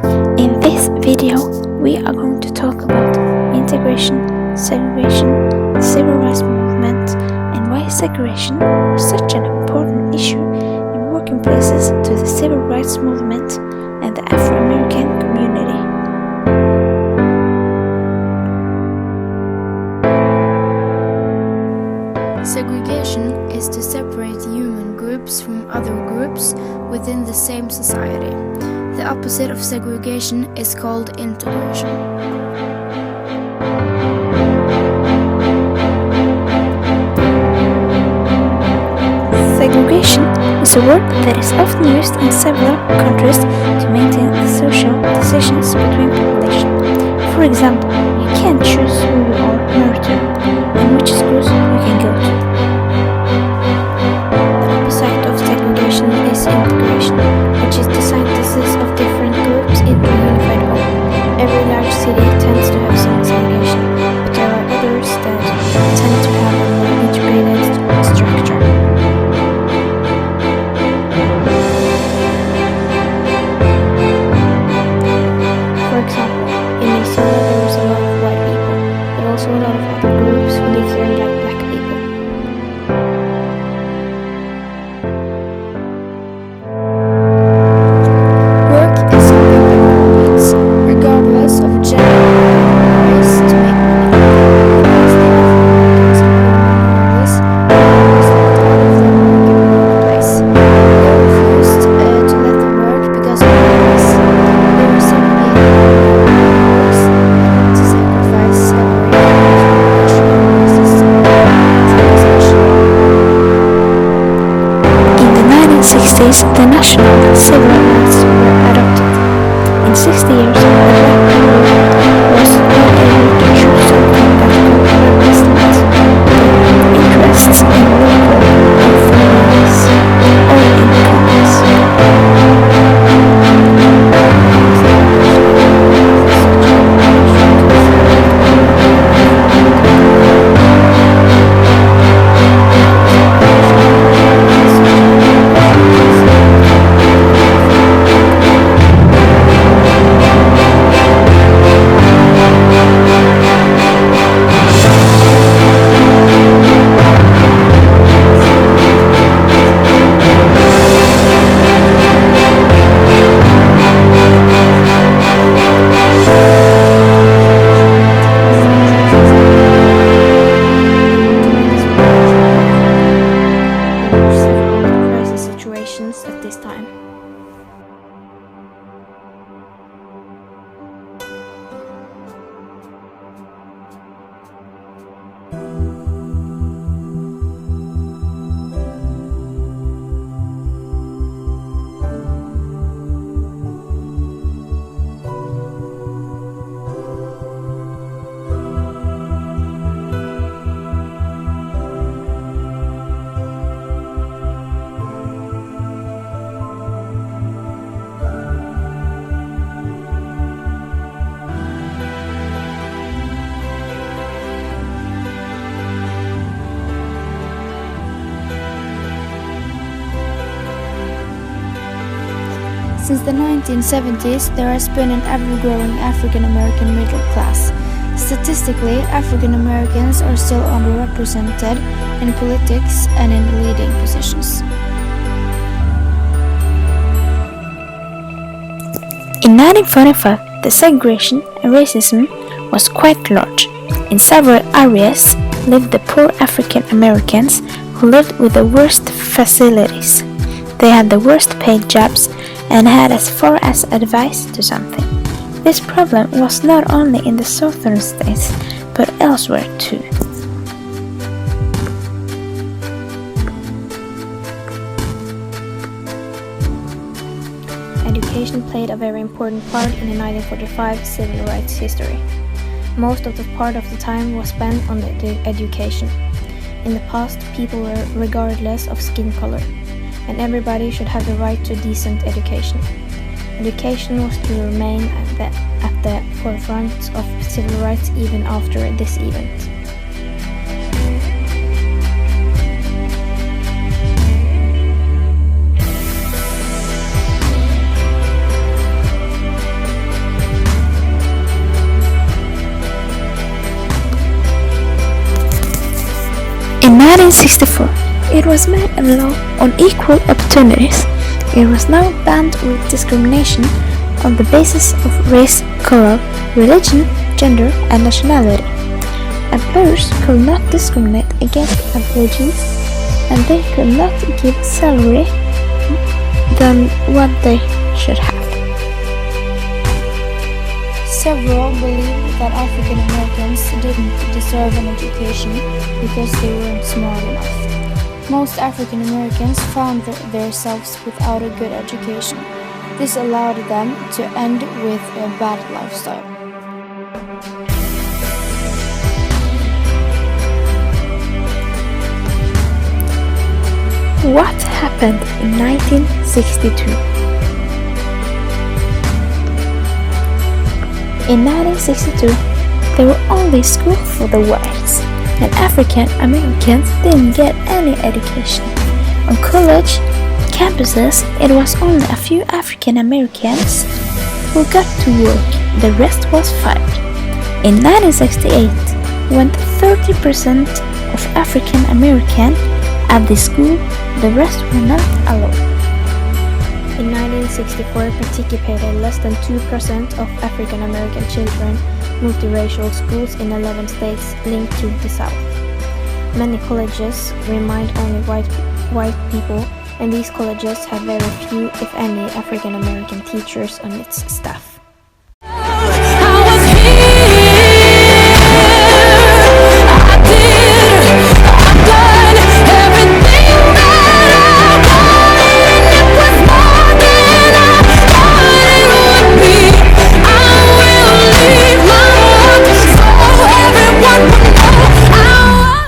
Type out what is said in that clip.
In this video, we are going to talk about integration, segregation, the civil rights movement, and why segregation was such an important issue in working places to the civil rights movement and the Afro-American community. Segregation is to separate human groups from other groups within the same society. The opposite of segregation is called integration. Segregation is a word that is often used in several countries to maintain the social decisions between population. For example, you can't choose who you are married to and which schools you can go to. The opposite of segregation is integration, which is the synthesis of different groups into a unified whole. Every large city tends to have some segregation, but there are others that tend to have a more integrated structure. For example, in Minnesota there is a lot of white people, but also a lot of other groups who live there like black people. Work is something everyone needs, regardless of gender or race, to make money. Because the Afro-Americans who know this always let all of them work in the workplace. They refused to let them work because of their race. They were simply workers and to sacrifice salary In the 1960s, the national civil rights were adopted. In 60 years, the black people was not able to choose something that could represent their interests in local authorities or in Congress. At this time. Since the 1970s, there has been an ever-growing African American middle class. Statistically, African Americans are still underrepresented in politics and in leading positions. In 1945, the segregation and racism was quite large. In several areas lived the poor African Americans who lived with the worst facilities. They had the worst paid jobs and had as far as advice to something. This problem was not only in the southern states, but elsewhere too. Education played a very important part in the 1945 civil rights history. Most of the part of the time was spent on the education. In the past, people were regardless of skin color, and everybody should have the right to decent education. Education was to remain at the forefront of civil rights even after this event. 1964, it was made a law on equal opportunities. It was now banned with discrimination on the basis of race, color, religion, gender, and nationality. Employers could not discriminate against employees, and they could not give salary than what they should have. Several believe that African Americans didn't deserve an education because they weren't smart enough. Most African Americans found themselves without a good education. This allowed them to end with a bad lifestyle. What happened in 1962? In 1962, there were only schools for the whites, and African Americans didn't get any education. On college campuses, it was only a few African Americans who got to work, the rest was fired. In 1968, when 30% of African Americans at the school, the rest were not allowed. In 1964, participated less than 2% of African American children multiracial schools in 11 states linked to the South. Many colleges remained only white people, and these colleges had very few, if any, African American teachers on its staff.